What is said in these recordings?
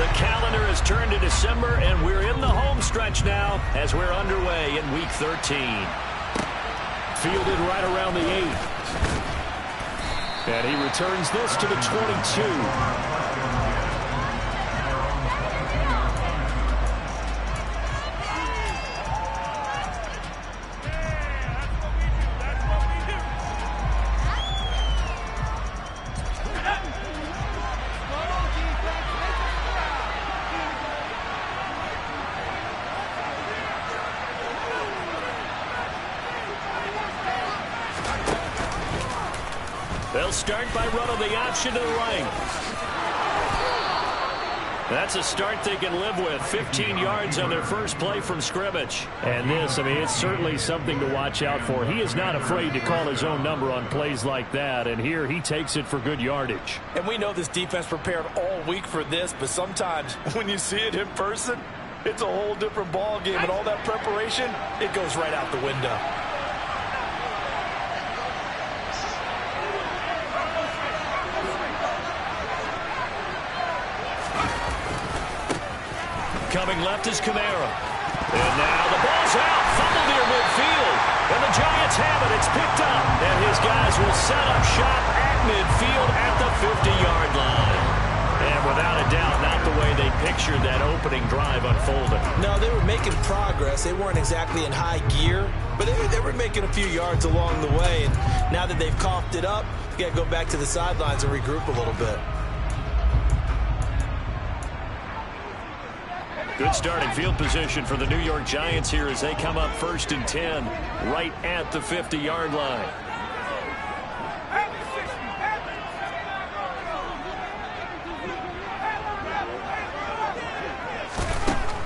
The calendar has turned to December, and we're in the home stretch now as we're underway in Week 13. Fielded right around the 8. And he returns this to the 22. They'll start by running the option to the right. That's a start they can live with. 15 yards on their first play from scrimmage. And this, I mean, it's certainly something to watch out for. He is not afraid to call his own number on plays like that. And here he takes it for good yardage. And we know this defense prepared all week for this, but sometimes when you see it in person, it's a whole different ball game. And all that preparation, it goes right out the window. Coming left is Kamara. And now the ball's out. Fumble near midfield. And the Giants have it. It's picked up. And his guys will set up shop at midfield at the 50-yard line. And without a doubt, not the way they pictured that opening drive unfolding. No, they were making progress. They weren't exactly in high gear, but they were making a few yards along the way. And now that they've coughed it up, you got to go back to the sidelines and regroup a little bit. Good starting field position for the New York Giants here as they come up 1st and 10 right at the 50-yard line.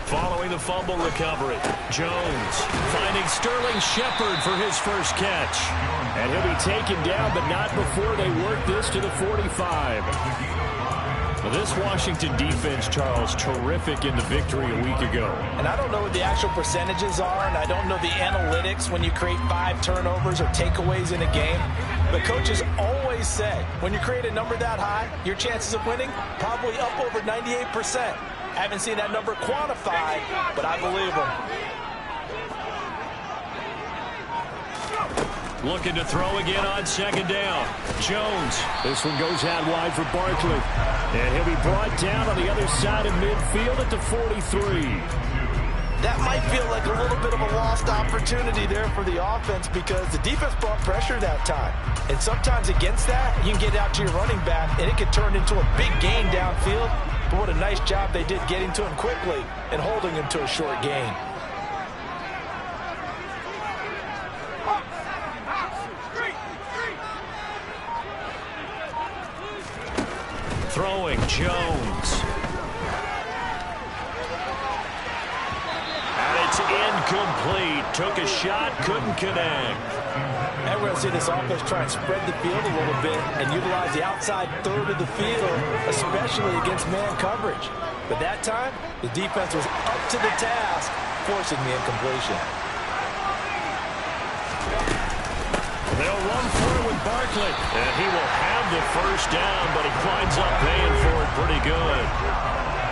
Following the fumble recovery, Jones finding Sterling Shepard for his first catch. And he'll be taken down, but not before they work this to the 45. Well, this Washington defense, Charles, terrific in the victory a week ago. And I don't know what the actual percentages are, and I don't know the analytics when you create 5 turnovers or takeaways in a game. But coaches always say, when you create a number that high, your chances of winning probably up over 98%. I haven't seen that number quantified, but I believe them. Looking to throw again on 2nd down. Jones. This one goes out wide for Barkley. And he'll be brought down on the other side of midfield at the 43. That might feel like a little bit of a lost opportunity there for the offense because the defense brought pressure that time. And sometimes against that, you can get out to your running back, and it can turn into a big gain downfield. But what a nice job they did getting to him quickly and holding him to a short gain. Throwing Jones. And it's incomplete. Took a shot, couldn't connect. And we're going to see this offense try and spread the field a little bit and utilize the outside third of the field, especially against man coverage. But that time, the defense was up to the task, forcing the incompletion. They'll run for it with Barkley. And he will have the first down, but he winds up paying for it pretty good.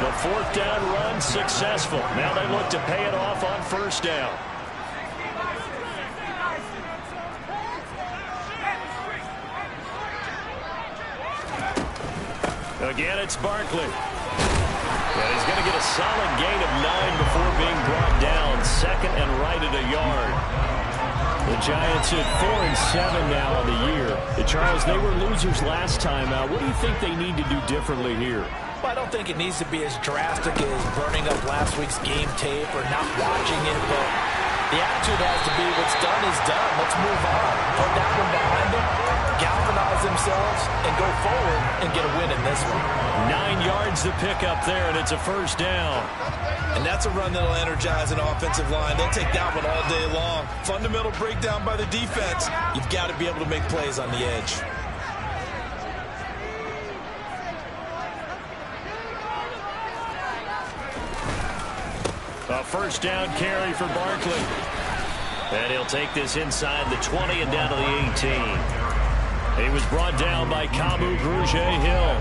The 4th down run successful. Now they look to pay it off on 1st down. Again, it's Barkley. And he's going to get a solid gain of 9 before being brought down. 2nd and right at a yard. The Giants at 4-7 now on the year. Charles, they were losers last time out. What do you think they need to do differently here? Well, I don't think it needs to be as drastic as burning up last week's game tape or not watching it, but the attitude has to be what's done is done. Let's move on. Put that one behind them, galvanize themselves, and go forward and get a win in this one. 9 yards to pick up there, and it's a 1st down. And that's a run that'll energize an offensive line. They'll take that one all day long. Fundamental breakdown by the defense. You've got to be able to make plays on the edge. A 1st down carry for Barkley. And he'll take this inside the 20 and down to the 18. He was brought down by Kamu Grugier-Hill.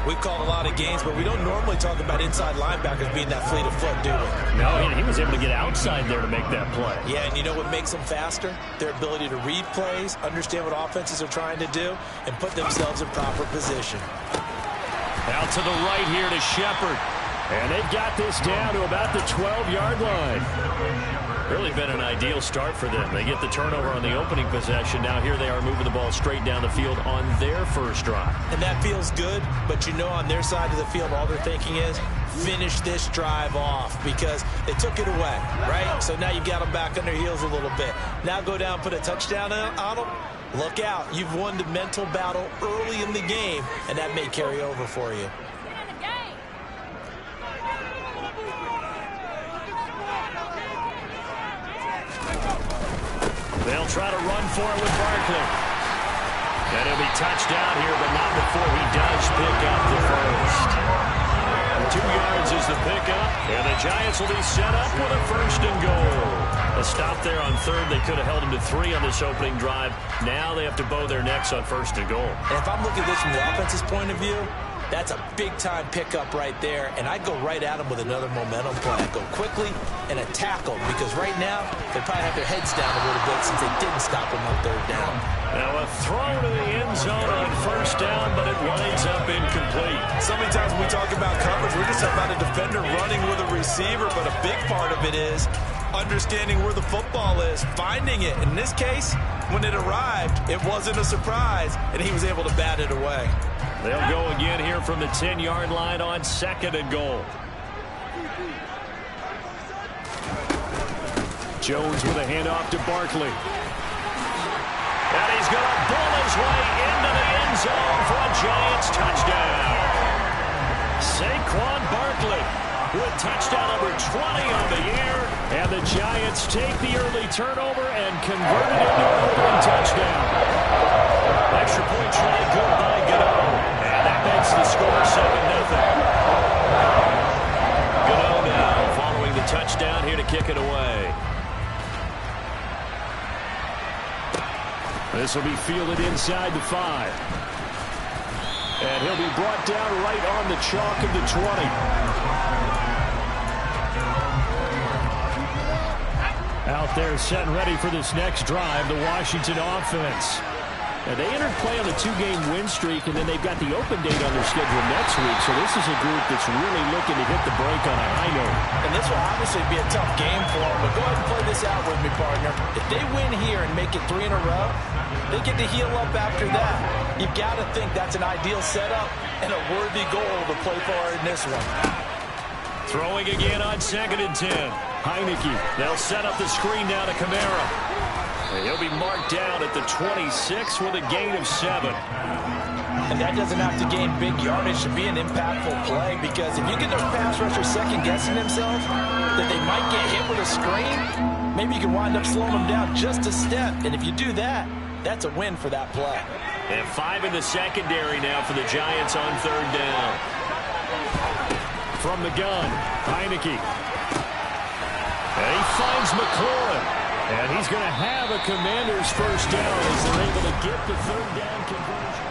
We've called a lot of games, but we don't normally talk about inside linebackers being that fleet of foot, do we? No, he was able to get outside there to make that play. Yeah, and you know what makes them faster? Their ability to read plays, understand what offenses are trying to do, and put themselves in proper position. Out to the right here to Shepard. And they've got this down to about the 12-yard line. Really been an ideal start for them. They get the turnover on the opening possession. Now here they are moving the ball straight down the field on their first drive. And that feels good, but you know on their side of the field all they're thinking is finish this drive off because they took it away, right? So now you've got them back on their heels a little bit. Now go down, put a touchdown on them. Look out. You've won the mental battle early in the game, and that may carry over for you. They'll try to run for it with Barkley. And he'll be touched down here, but not before he does pick up the first. 2 yards is the pickup, and the Giants will be set up with a 1st and goal. A stop there on 3rd. They could have held him to 3 on this opening drive. Now they have to bow their necks on 1st and goal. And if I'm looking at this from the offense's point of view, that's a big-time pickup right there, and I'd go right at them with another momentum play. I'd go quickly and attack them because right now they probably have their heads down a little bit since they didn't stop them on 3rd down. Now a throw to the end zone on 1st down, but it winds up incomplete. So many times when we talk about coverage, we're just talking about a defender running with a receiver, but a big part of it is understanding where the football is, finding it. In this case, when it arrived, it wasn't a surprise, and he was able to bat it away. They'll go again here from the 10-yard line on 2nd and goal. Jones with a handoff to Barkley. And he's going to bull his way into the end zone for a Giants touchdown. Saquon Barkley with touchdown number 20 on the year. And the Giants take the early turnover and convert it into an opening touchdown. Extra point try good by Gano. And that makes the score 7-0. Gano now following the touchdown here to kick it away. This will be fielded inside the 5. And he'll be brought down right on the chalk of the 20. Out there set and ready for this next drive, the Washington offense. Now, they entered play on a 2-game win streak, and then they've got the open date on their schedule next week. So this is a group that's really looking to hit the break on a high note. And this will obviously be a tough game for them, but go ahead and play this out with me, partner. If they win here and make it 3 in a row, they get to heal up after that. You've got to think that's an ideal setup and a worthy goal to play for in this one. Throwing again on 2nd and 10. Heineke, they'll set up the screen down to Kamara. And he'll be marked down at the 26 with a gain of 7. And that doesn't have to gain big yardage to be an impactful play, because if you get those pass rushers second-guessing themselves that they might get hit with a screen, maybe you can wind up slowing them down just a step. And if you do that, that's a win for that play. And 5 in the secondary now for the Giants on 3rd down. From the gun, Heineke. And he finds McLaurin. And he's going to have a Commanders first down as they're able to get the 3rd down conversion.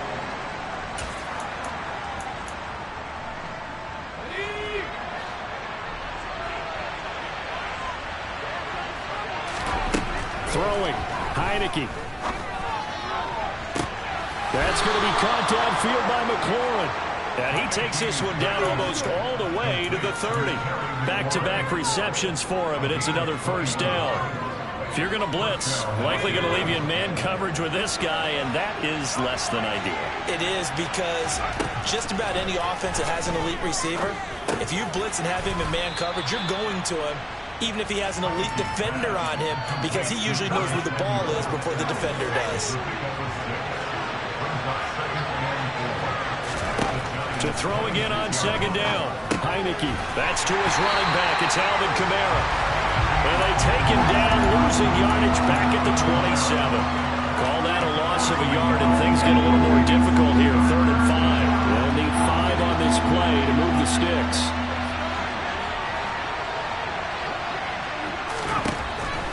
Throwing, Heineke. That's going to be caught downfield by McLaurin. And he takes this one down almost all the way to the 30. Back-to-back receptions for him, and it's another 1st down. If you're going to blitz, likely going to leave you in man coverage with this guy, and that is less than ideal. It is, because just about any offense that has an elite receiver, if you blitz and have him in man coverage, you're going to him, even if he has an elite defender on him, because he usually knows where the ball is before the defender does. To throw again on 2nd down. Heineke, that's to his running back. It's Alvin Kamara. And they take him down, losing yardage back at the 27. Call that a loss of a yard, and things get a little more difficult here. 3rd and 5. They'll need 5 on this play to move the sticks.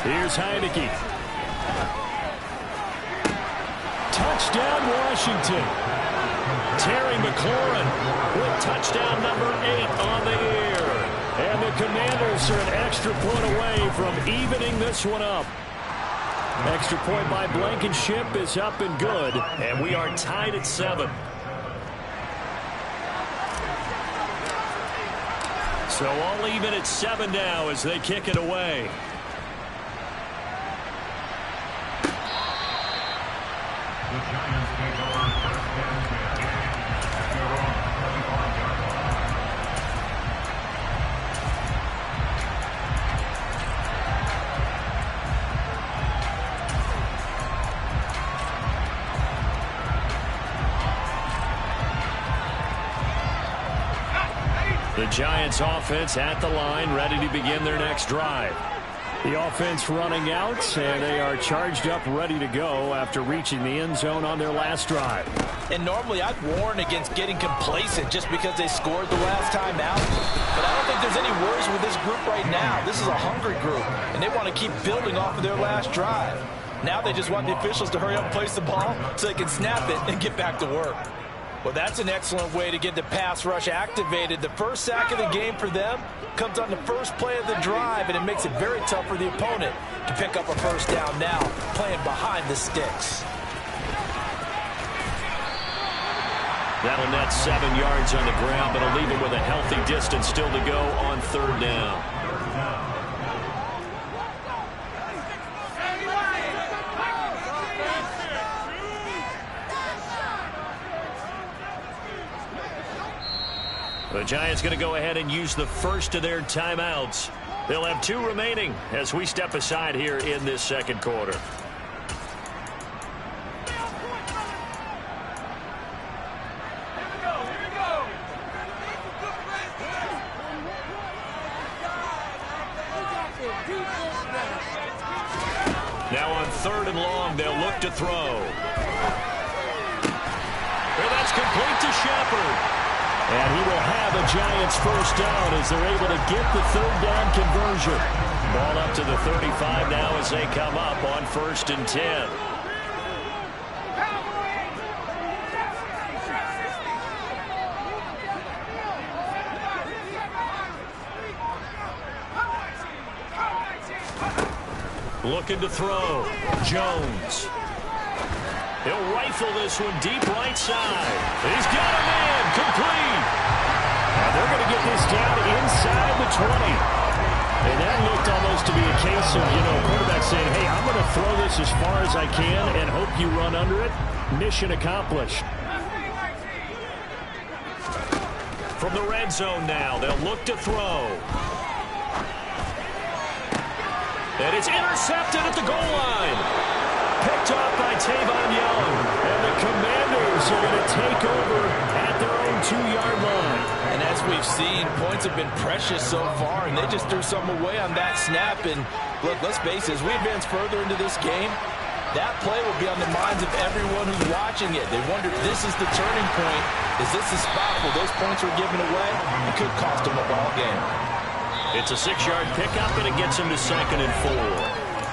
Here's Heineke. Touchdown, Washington. Terry McLaurin with touchdown number 8 on the year. And the Commanders are an extra point away from evening this one up. Extra point by Blankenship is up and good, and we are tied at 7. So all even at 7 now as they kick it away. The Giants take over first and 10 at their own 35-yard line. The Giants offense at the line, ready to begin their next drive. The offense running out, and they are charged up, ready to go after reaching the end zone on their last drive. And normally I'd warn against getting complacent just because they scored the last time out. But I don't think there's any worries with this group right now. This is a hungry group, and they want to keep building off of their last drive. Now they just want the officials to hurry up and place the ball so they can snap it and get back to work. Well, that's an excellent way to get the pass rush activated. The first sack of the game for them comes on the first play of the drive, and it makes it very tough for the opponent to pick up a first down now, playing behind the sticks. That'll net 7 yards on the ground, but it'll leave him with a healthy distance still to go on 3rd down. The Giants going to go ahead and use the first of their timeouts. They'll have 2 remaining as we step aside here in this second quarter. Now on 3rd and long, they'll look to throw. And that's complete to Shepard. And he will have a Giants first down as they're able to get the 3rd down conversion. Ball up to the 35 now as they come up on 1st and 10. Looking to throw. Jones. He'll rifle this one deep right side. He's got a man complete. And they're going to get this down inside the 20. And that looked almost to be a case of, quarterback saying, hey, I'm going to throw this as far as I can and hope you run under it. Mission accomplished. From the red zone now, they'll look to throw. And it's intercepted at the goal line. Picked off by Tavon Young. And the Commanders are going to take over at their own 2-yard line. And as we've seen, points have been precious so far, and they just threw some away on that snap. And look, let's face it, as we advance further into this game, that play will be on the minds of everyone who's watching it. They wonder if this is the turning point. Is this the spot where those points were given away? It could cost them a ball game. It's a 6-yard pickup, and it gets them to 2nd and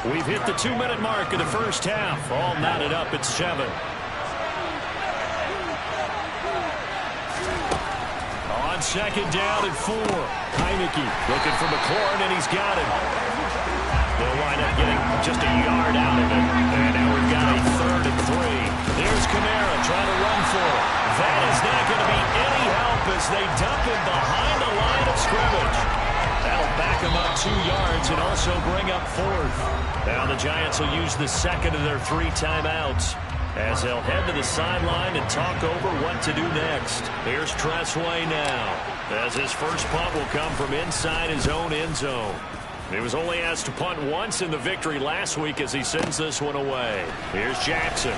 4. We've hit the 2-minute mark of the first half. All knotted up at 7. On 2nd down and 4. Heineke looking for McLaurin, and he's got him. They'll wind up getting just a yard out of it. And now we've got a 3rd and 3. There's Kamara trying to run for it. That is not going to be any help as they dump him behind the line of scrimmage. That'll back him up 2 yards and also bring up 4th. Now the Giants will use the 2nd of their 3 timeouts as they'll head to the sideline and talk over what to do next. Here's Tressway now as his first punt will come from inside his own end zone. He was only asked to punt once in the victory last week as he sends this one away. Here's Jackson.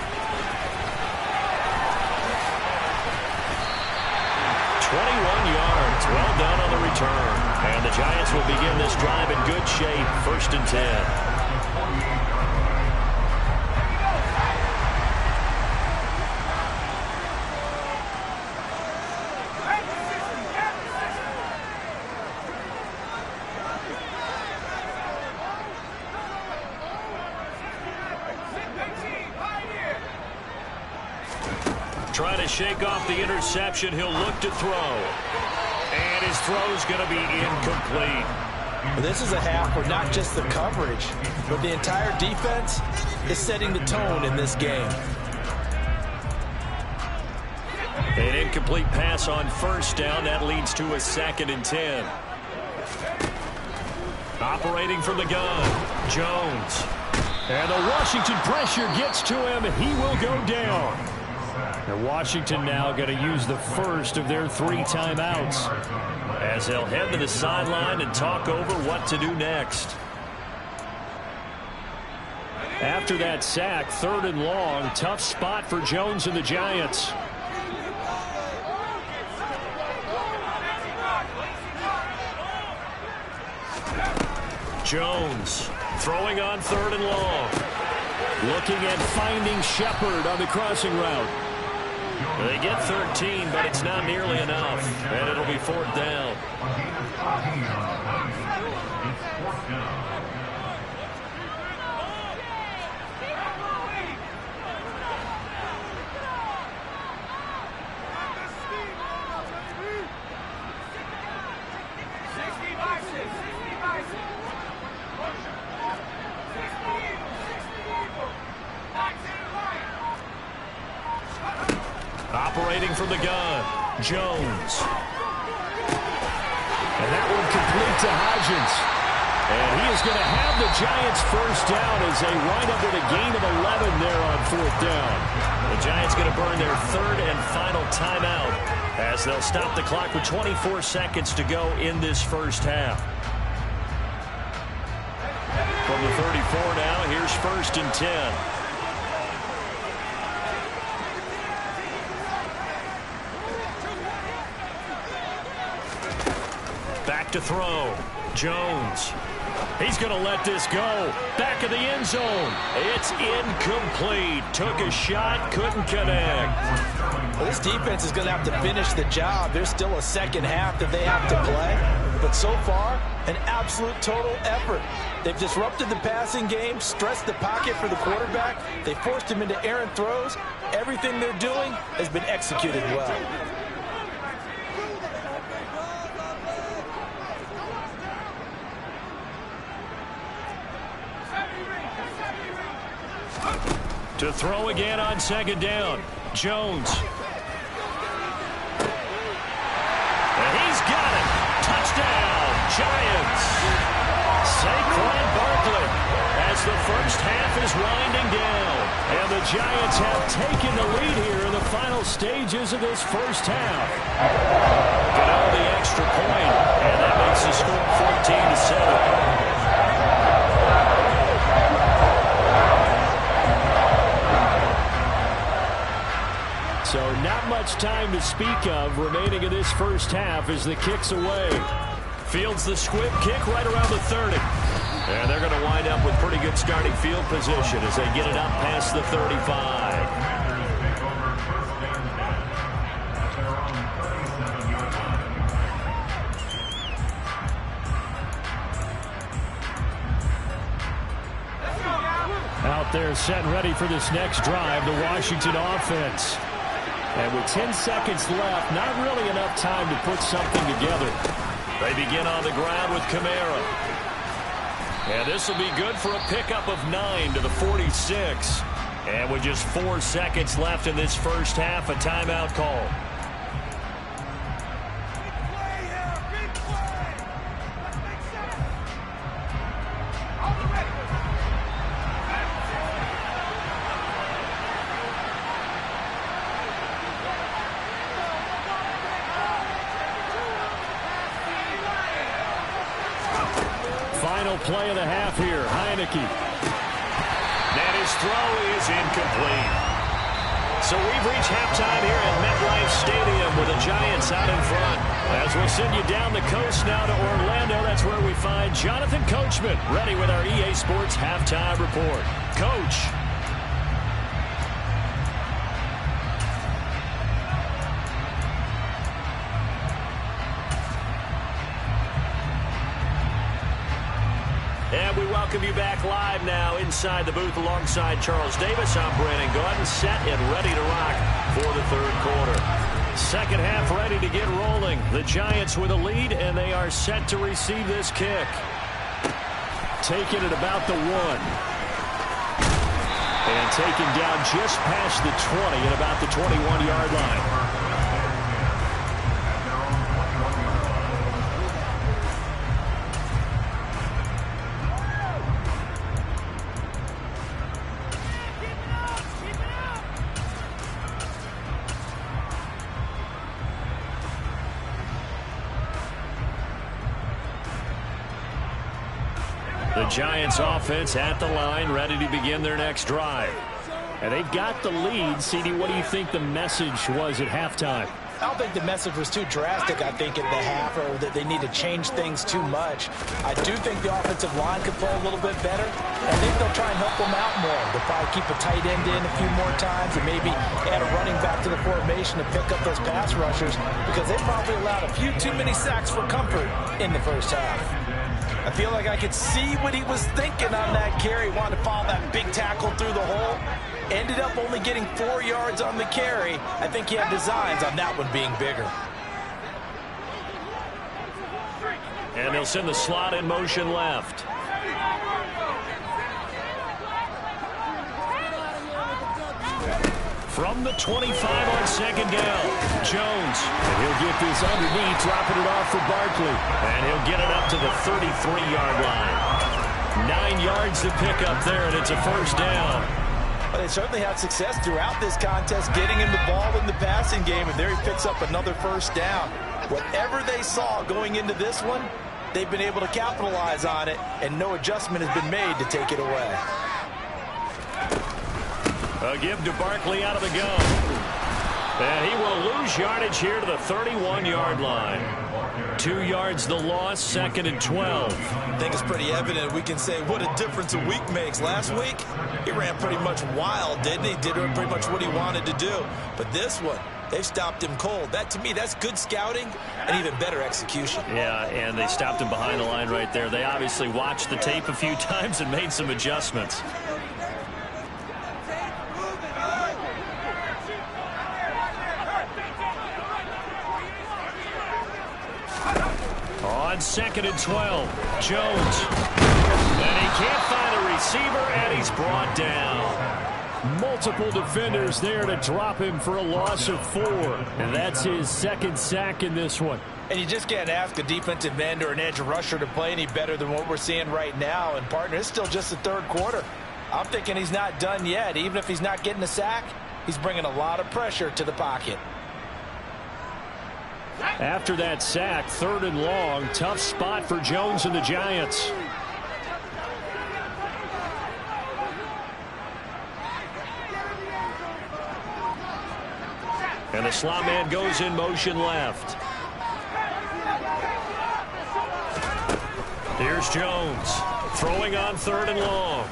21 yards. Well done on the return. And the Giants will begin this drive in good shape. 1st and 10. Trying to shake off the interception. He'll look to throw. And his throw's going to be incomplete. This is a half where not just the coverage, but the entire defense is setting the tone in this game. An incomplete pass on first down. That leads to a 2nd and 10. Operating from the gun, Jones. And the Washington pressure gets to him. He will go down. And Washington now going to use the first of their 3 timeouts as they'll head to the sideline and talk over what to do next. After that sack, 3rd and long, tough spot for Jones and the Giants. Jones throwing on 3rd and long. Looking at finding Shepard on the crossing route. They get 13, but it's not nearly enough. And it'll be 4th down. Operating from the gun, Jones. And that one complete to Hodgins. And he is going to have the Giants first down as they wind up with a gain of 11 there on 4th down. The Giants going to burn their 3rd and final timeout as they'll stop the clock with 24 seconds to go in this first half. From the 34 now, here's 1st and 10. Back to throw. Jones. He's going to let this go. Back of the end zone. It's incomplete. Took a shot, couldn't connect. Well, this defense is going to have to finish the job. There's still a second half that they have to play. But so far, an absolute total effort. They've disrupted the passing game, stressed the pocket for the quarterback. They forced him into errant throws. Everything they're doing has been executed well. To throw again on 2nd down. Jones. And he's got it. Touchdown, Giants. Saquon Barkley as the first half is winding down. And the Giants have taken the lead here in the final stages of this first half. Get out the extra point, and that makes the score 14-7. So not much time to speak of remaining in this first half as the kick's away. Fields the squib kick right around the 30. And they're going to wind up with pretty good starting field position as they get it up past the 35. Out there set and ready for this next drive, the Washington offense. And with 10 seconds left, not really enough time to put something together. They begin on the ground with Kamara. And this will be good for a pickup of 9 to the 46. And with just 4 seconds left in this first half, a timeout call. Final play of the half here, Heineke. And his throw is incomplete. So we've reached halftime here at MetLife Stadium with the Giants out in front. As we'll send you down the coast now to Orlando, that's where we find Jonathan Coachman ready with our EA Sports halftime report. Coach. And we welcome you back live now inside the booth alongside Charles Davis. I'm Brandon Gaudin, set and ready to rock for the third quarter. Second half ready to get rolling. The Giants with a lead, and they are set to receive this kick. Taken at about the 1. And taken down just past the 20 at about the 21-yard line. The Giants offense at the line, ready to begin their next drive. And they've got the lead. CD, what do you think the message was at halftime? I don't think the message was too drastic, I think, at the half, or that they need to change things too much. I do think the offensive line could play a little bit better. I think they'll try and help them out more. They'll probably keep a tight end in a few more times and maybe add a running back to the formation to pick up those pass rushers, because they probably allowed a few too many sacks for comfort in the first half. I feel like I could see what he was thinking on that carry. Wanted to follow that big tackle through the hole. Ended up only getting 4 yards on the carry. I think he had designs on that one being bigger. And they'll send the slot in motion left. From the 25 on second down, Jones. And he'll get this underneath, dropping it off for Barkley. And he'll get it up to the 33-yard line. 9 yards to pick up there, and it's a first down. Well, they certainly had success throughout this contest, getting him the ball in the passing game, and there he picks up another first down. Whatever they saw going into this one, they've been able to capitalize on it, and no adjustment has been made to take it away. A give to Barkley out of the gun. And he will lose yardage here to the 31-yard line. 2 yards the loss, second and 12. I think it's pretty evident. We can say what a difference a week makes. Last week, he ran pretty much wild, didn't he? Did pretty much what he wanted to do. But this one, they've stopped him cold. That, to me, that's good scouting and even better execution. Yeah, and they stopped him behind the line right there. They obviously watched the tape a few times and made some adjustments. On second and 12, Jones. And he can't find a receiver, and he's brought down. Multiple defenders there to drop him for a loss of 4. And that's his second sack in this one. And you just can't ask a defensive end or an edge rusher to play any better than what we're seeing right now. And, partner, it's still just the third quarter. I'm thinking he's not done yet. Even if he's not getting a sack, he's bringing a lot of pressure to the pocket. After that sack, third and long, tough spot for Jones and the Giants. And the slot man goes in motion left. Here's Jones, throwing on third and long.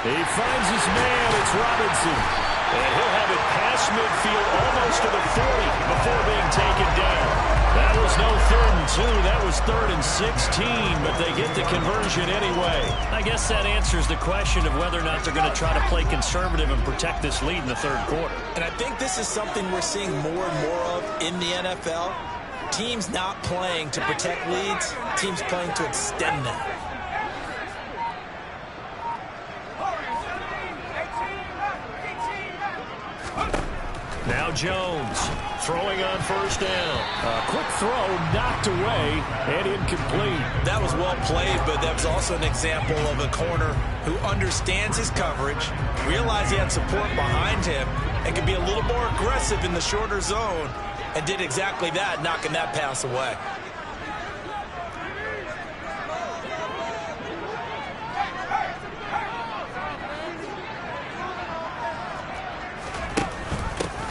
He finds his man, it's Robinson. And he'll have it past midfield almost to the 40 before being taken down. That was no 3rd and 2. That was 3rd and 16, but they get the conversion anyway. I guess that answers the question of whether or not they're going to try to play conservative and protect this lead in the third quarter. And I think this is something we're seeing more and more of in the NFL. Teams not playing to protect leads, teams playing to extend them. Now Jones throwing on first down. A quick throw knocked away and incomplete. That was well played, but that was also an example of a corner who understands his coverage, realized he had support behind him, and could be a little more aggressive in the shorter zone, and did exactly that, knocking that pass away.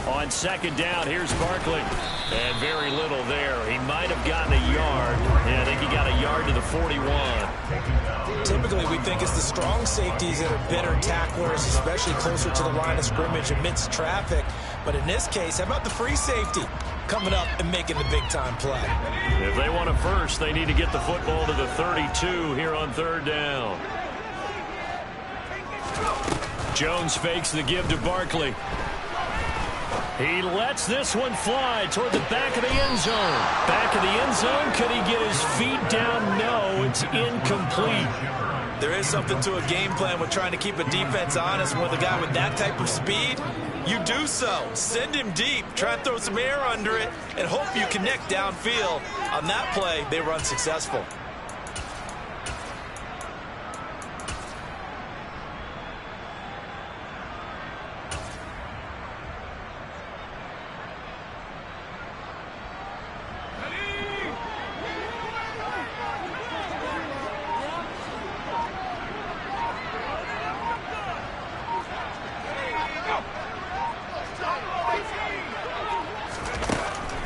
On second down, here's Barkley. And very little there. He might have gotten a yard. Yeah, I think he got a yard to the 41. Typically, we think it's the strong safeties that are better tacklers, especially closer to the line of scrimmage amidst traffic. But in this case, how about the free safety coming up and making the big-time play? If they want a first, they need to get the football to the 32 here on third down. Jones fakes the give to Barkley. He lets this one fly toward the back of the end zone. Back of the end zone. Could he get his feet down? No, it's incomplete. There is something to a game plan with trying to keep a defense honest with a guy with that type of speed. You do so. Send him deep. Try and throw some air under it and hope you connect downfield. On that play, they run successful.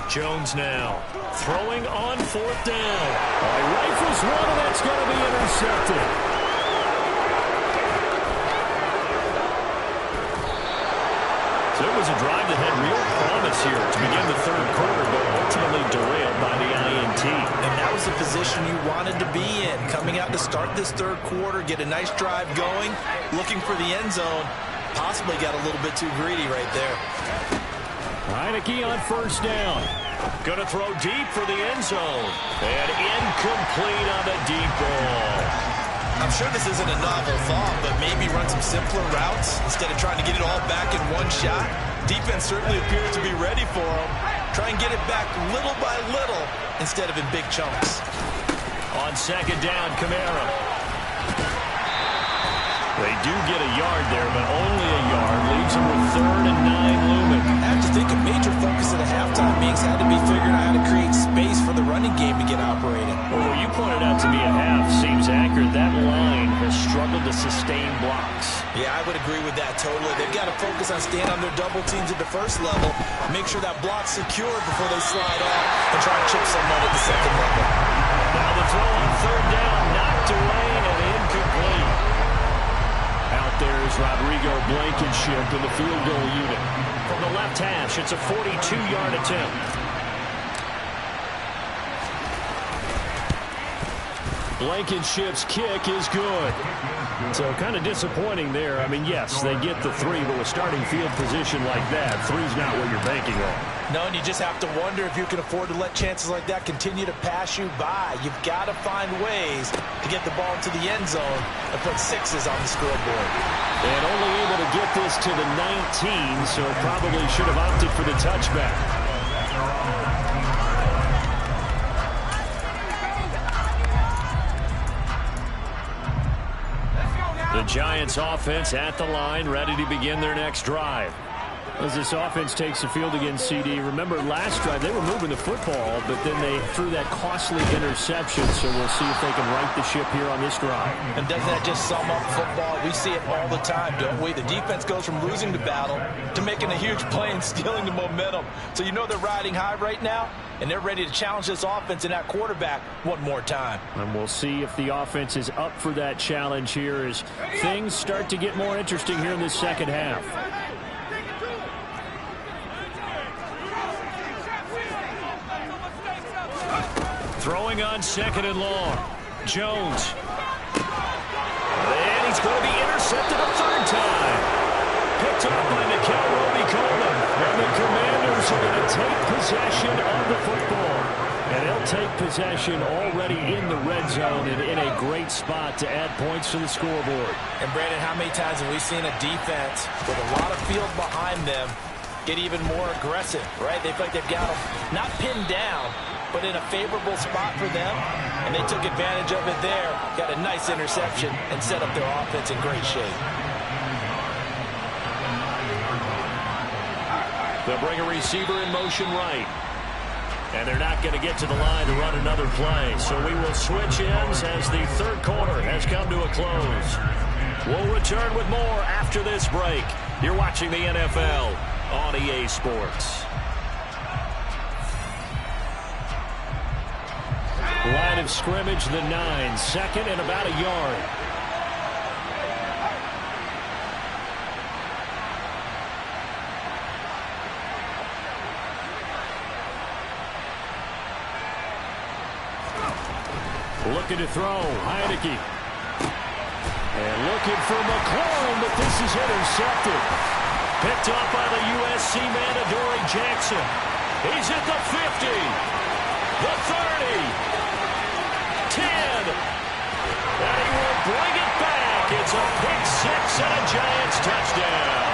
Jones now throwing on fourth down. He rifles one, and that's going to be intercepted. So it was a drive that had real promise here to begin the third quarter, but ultimately derailed by the INT. And that was the position you wanted to be in. Coming out to start this third quarter, get a nice drive going, looking for the end zone. Possibly got a little bit too greedy right there. Heineke on first down. Going to throw deep for the end zone. And incomplete on the deep ball. I'm sure this isn't a novel thought, but maybe run some simpler routes instead of trying to get it all back in one shot. Defense certainly appears to be ready for him. Try and get it back little by little instead of in big chunks. On second down, Kamara. They do get a yard there, but only a yard. Leaves them with 3rd and 9 looming. I have to think a major focus of the halftime meetings had to be figuring out how to create space for the running game to get operating. Well, you pointed out to me a half seems accurate. That line has struggled to sustain blocks. Yeah, I would agree with that totally. They've got to focus on staying on their double teams at the first level, make sure that block's secured before they slide off, and try to chip someone at the second level. Now the throw on third down, knocked away and incomplete. Out there is Rodrigo Blankenship in the field goal unit. From the left hash, it's a 42-yard attempt. Blankenship's kick is good. So kind of disappointing there. I mean, yes, they get the 3, but with starting field position like that, 3's not what you're banking on. No, and you just have to wonder if you can afford to let chances like that continue to pass you by. You've got to find ways to get the ball into the end zone and put 6s on the scoreboard. And only able to get this to the 19, so probably should have opted for the touchback. The Giants offense at the line, ready to begin their next drive. As this offense takes the field against CD, remember last drive they were moving the football, but then they threw that costly interception, so we'll see if they can right the ship here on this drive. And doesn't that just sum up football? We see it all the time, don't we? The defense goes from losing the battle to making a huge play and stealing the momentum. So you know they're riding high right now, and they're ready to challenge this offense and that quarterback one more time. And we'll see if the offense is up for that challenge here as things start to get more interesting here in this second half. Throwing on second and long. Jones. And he's going to be intercepted a third time. Picked up by Nikel Roby-Coleman. And the Commanders are going to take possession of the football. And they'll take possession already in the red zone and in a great spot to add points to the scoreboard. And Brandon, how many times have we seen a defense with a lot of field behind them get even more aggressive, right? They feel like they've got them not pinned down, but in a favorable spot for them, and they took advantage of it there, got a nice interception, and set up their offense in great shape. They'll bring a receiver in motion right. And they're not going to get to the line to run another play. So we will switch ends as the third quarter has come to a close. We'll return with more after this break. You're watching the NFL on EA Sports. Line of scrimmage, the 9. Second and about a yard. Looking to throw, Heineke. And looking for McLaurin, but this is intercepted. Picked up by the USC man, Adoree Jackson. He's at the 50, the 30, 10, and he will bring it back. It's a pick six and a Giants touchdown.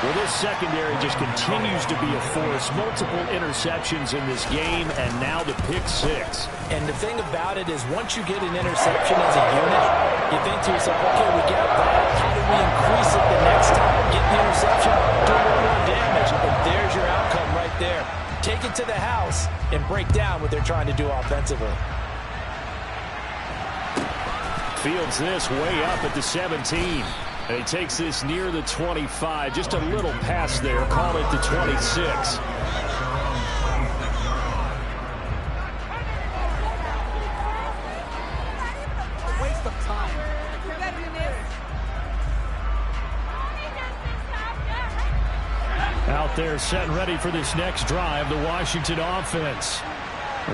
Well, this secondary just continues to be a force. Multiple interceptions in this game, and now the pick six. And the thing about it is once you get an interception as a unit, you think to yourself, okay, we got that. How do we increase it the next time? Get the interception, do a little more damage, and there's your outcome right there. Take it to the house and break down what they're trying to do offensively. Fields this way up at the 17. And he takes this near the 25. Just a little pass there. Call it the 26. Waste of time. Out there set and ready for this next drive, the Washington offense.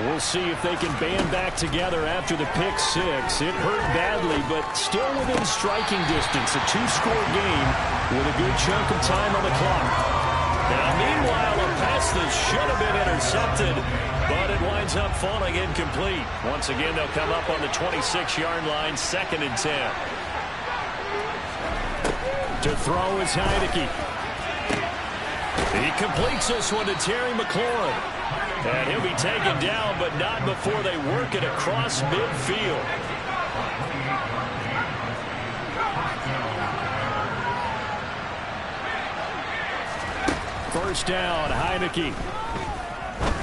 We'll see if they can band back together after the pick six. It hurt badly, but still within striking distance. A two-score game with a good chunk of time on the clock. Now, meanwhile, a pass that should have been intercepted, but it winds up falling incomplete. Once again, they'll come up on the 26-yard line, 2nd and 10. To throw is Heineke. He completes this one to Terry McLaurin. And he'll be taken down, but not before they work it across midfield. First down, Heineke.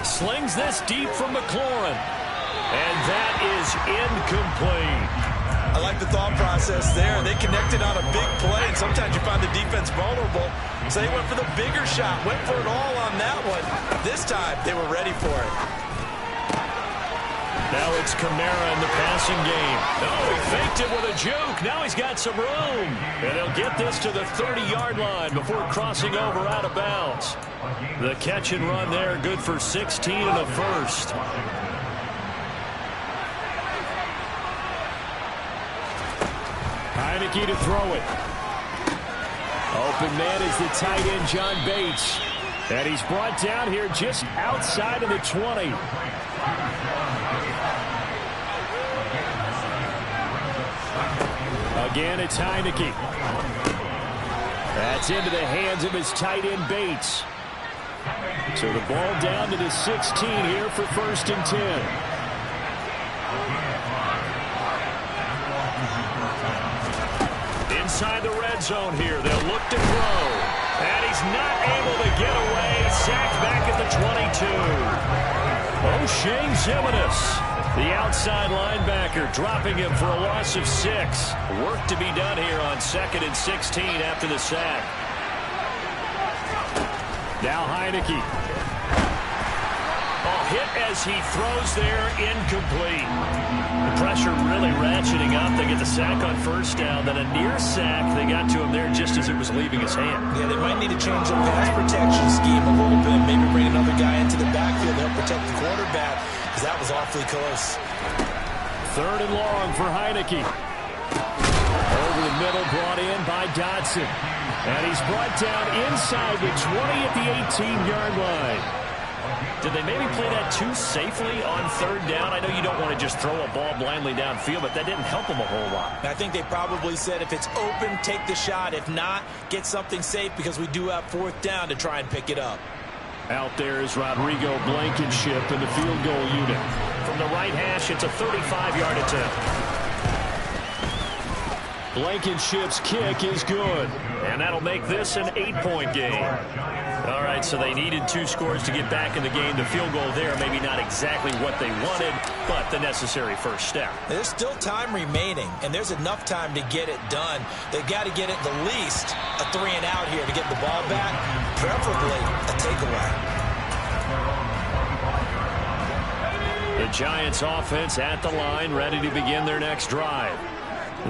Slings this deep from McLaurin. And that is incomplete. I like the thought process there. They connected on a big play, and sometimes you find the defense vulnerable. So they went for the bigger shot, went for it all on that one. This time, they were ready for it. Now it's Kamara in the passing game. Oh, he faked it with a juke. Now he's got some room. And he'll get this to the 30-yard line before crossing over out of bounds. The catch and run there, good for 16 and a first. Heineke to throw it. Open man is the tight end, John Bates. And he's brought down here just outside of the 20. Again, it's Heineke. That's into the hands of his tight end, Bates. So the ball down to the 16 here for 1st and 10. Inside the red zone here. They'll look to throw. And he's not able to get away. Sacked back at the 22. O'Shea Zimenez, the outside linebacker, dropping him for a loss of 6. Work to be done here on 2nd and 16 after the sack. Now Heineke. Hit as he throws there, incomplete. The pressure really ratcheting up. They get the sack on 1st down, then a near sack. They got to him there just as it was leaving his hand. Yeah, they might need to change the pass protection scheme a little bit. Maybe bring another guy into the backfield to help protect the quarterback, because that was awfully close. 3rd and long for Heineke. Over the middle, brought in by Dodson. And he's brought down inside the 20 at the 18-yard line. Did they maybe play that too safely on 3rd down? I know you don't want to just throw a ball blindly downfield, but that didn't help them a whole lot. I think they probably said if it's open, take the shot. If not, get something safe because we do have 4th down to try and pick it up. Out there is Rodrigo Blankenship in the field goal unit. From the right hash, it's a 35-yard attempt. Blankenship's kick is good, and that'll make this an 8-point game. All right, so they needed 2 scores to get back in the game. The field goal there, maybe not exactly what they wanted, but the necessary first step. There's still time remaining, and there's enough time to get it done. They've got to get it the least a 3 and out here to get the ball back, preferably a takeaway. The Giants offense at the line, ready to begin their next drive.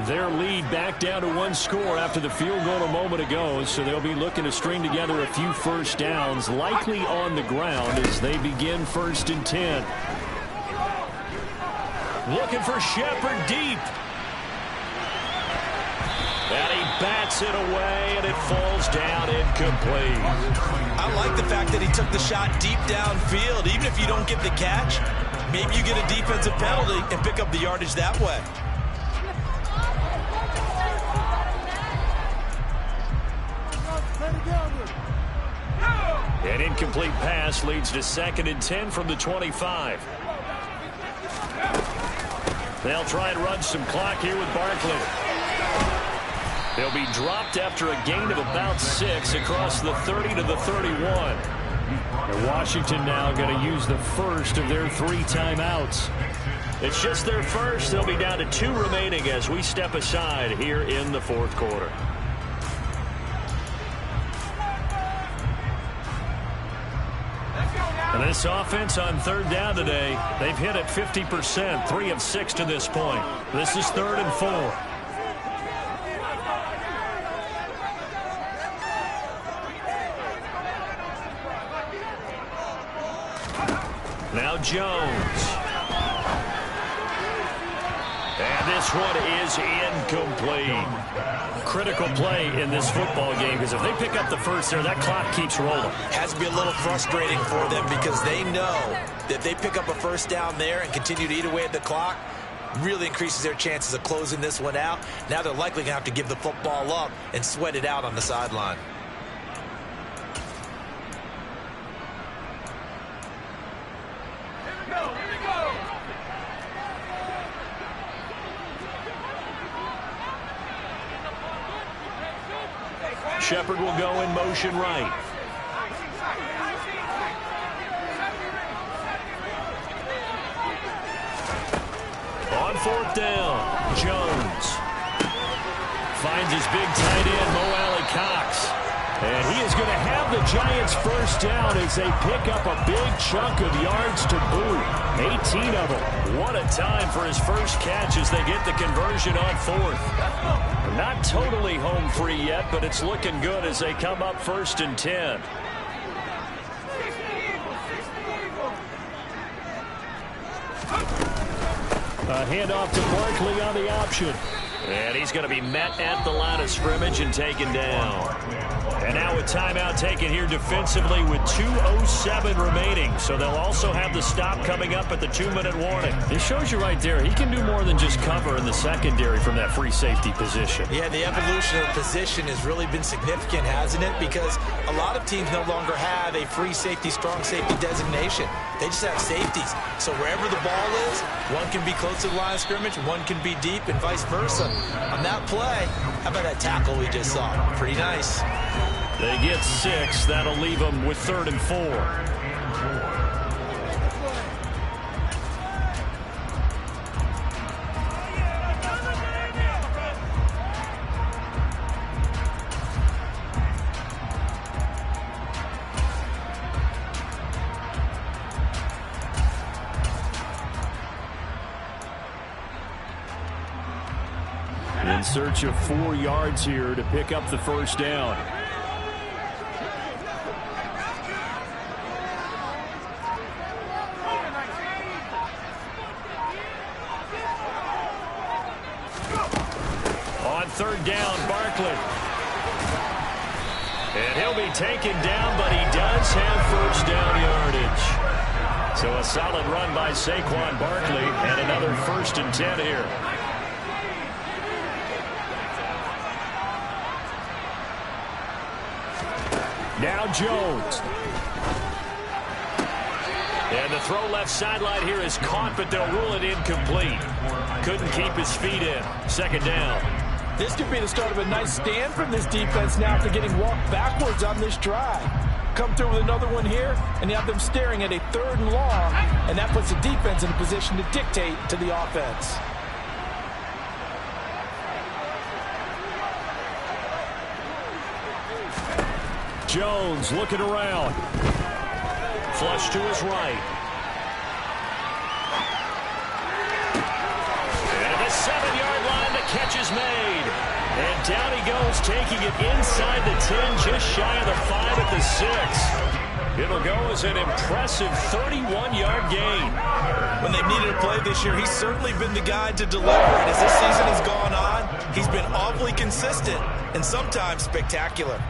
Their lead back down to 1 score after the field goal a moment ago, so they'll be looking to string together a few first downs, likely on the ground as they begin 1st and 10. Looking for Shepard deep. And he bats it away, and it falls down incomplete. I like the fact that he took the shot deep downfield. Even if you don't get the catch, maybe you get a defensive penalty and pick up the yardage that way. An incomplete pass leads to 2nd and 10 from the 25. They'll try and run some clock here with Barkley. They'll be dropped after a gain of about 6 across the 30 to the 31. And Washington now going to use the first of their 3 timeouts. It's just their first. They'll be down to 2 remaining as we step aside here in the 4th quarter. And this offense on 3rd down today, they've hit it 50%, 3 of 6 to this point. This is 3rd and 4. Now Jones. And this one is incomplete. Critical play in this football game, because if they pick up the first there, that clock keeps rolling. Has to be a little frustrating for them because they know that they pick up a first down there and continue to eat away at the clock, really increases their chances of closing this one out. Now they're likely going to have to give the football up and sweat it out on the sideline. Shepard will go in motion right. On 4th down, Jones finds his big tight end, Mo Alley-Cox. And he is going to have the Giants first down as they pick up a big chunk of yards to boot. 18 of them. What a time for his first catch as they get the conversion on 4th. Not totally home free yet, but it's looking good as they come up 1st and 10. A handoff to Barkley on the option. And he's going to be met at the line of scrimmage and taken down. And now a timeout taken here defensively with 2:07 remaining. So they'll also have the stop coming up at the 2-minute warning. It shows you right there, he can do more than just cover in the secondary from that free safety position. Yeah, the evolution of position has really been significant, hasn't it? Because a lot of teams no longer have a free safety, strong safety designation. They just have safeties. So wherever the ball is, one can be close to the line of scrimmage, one can be deep, and vice versa. On that play, how about that tackle we just saw? Pretty nice. They get 6. That'll leave them with 3rd and 4. In search of 4 yards here to pick up the first down. On 3rd down, Barkley. And he'll be taken down, but he does have first down yardage. So a solid run by Saquon Barkley and another 1st and 10 here. Now Jones. And the throw left sideline here is caught, but they'll rule it incomplete. Couldn't keep his feet in. 2nd down. This could be the start of a nice stand from this defense now after getting walked backwards on this drive. Come through with another one here, and you have them staring at a 3rd and long, and that puts the defense in a position to dictate to the offense. Jones looking around. Flush to his right. And the 7-yard line, the catch is made. And down he goes, taking it inside the 10, just shy of the 5 at the 6. It'll go as an impressive 31-yard gain. When they've needed a play this year, he's certainly been the guy to deliver. And as this season has gone on, he's been awfully consistent and sometimes spectacular.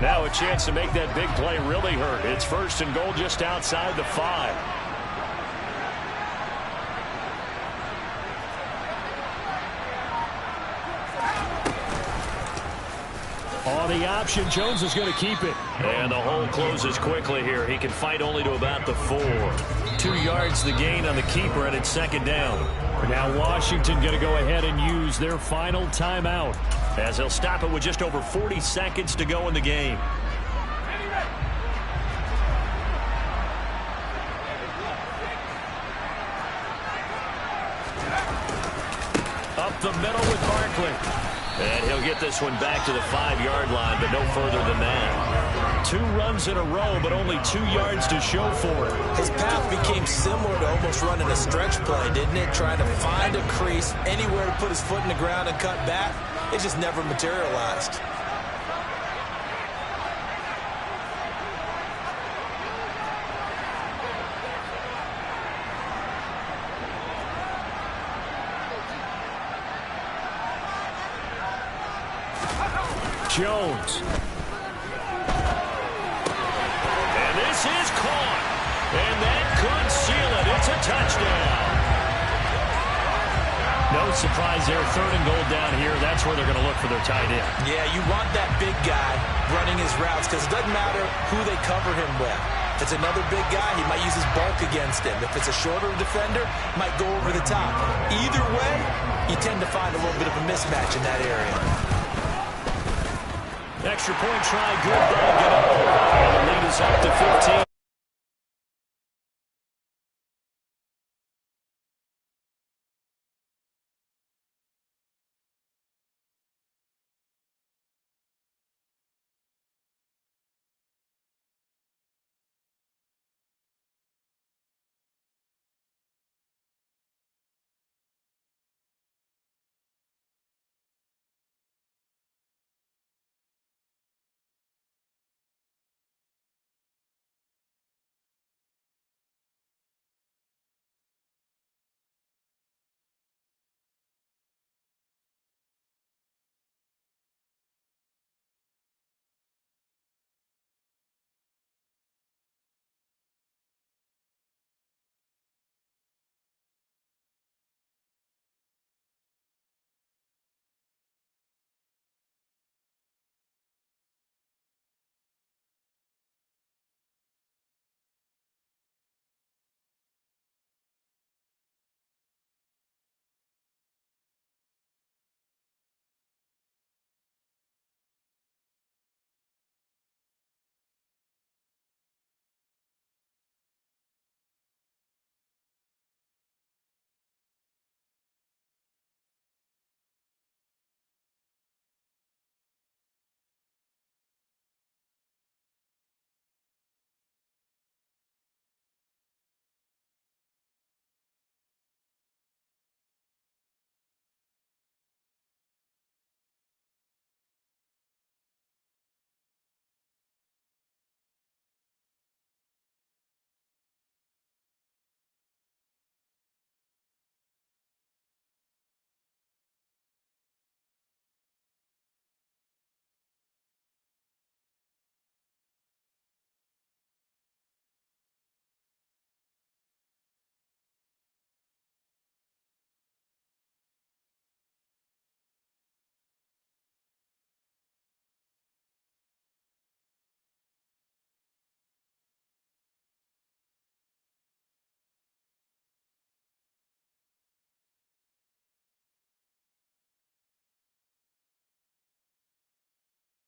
Now a chance to make that big play really hurt. It's 1st and goal just outside the 5. On the option, Jones is going to keep it. And the hole closes quickly here. He can fight only to about the 4. 2 yards the gain on the keeper, and it's 2nd down. Now Washington going to go ahead and use their final timeout, as they'll stop it with just over 40 seconds to go in the game. Up the middle with Barkley. And he'll get this one back to the 5-yard line, but no further than that. 2 runs in a row, but only 2 yards to show for it. His path became similar to almost running a stretch play, didn't it? Trying to find a crease, anywhere to put his foot in the ground and cut back. It just never materialized. Jones. And this is caught. And that could seal it. It's a touchdown. No surprise there. 3rd and goal down here. That's where they're going to look for their tight end. Yeah, you want that big guy running his routes because it doesn't matter who they cover him with. If it's another big guy, he might use his bulk against him. If it's a shorter defender, might go over the top. Either way, you tend to find a little bit of a mismatch in that area. Extra point try, good. That'll get up. And the lead is up to 15.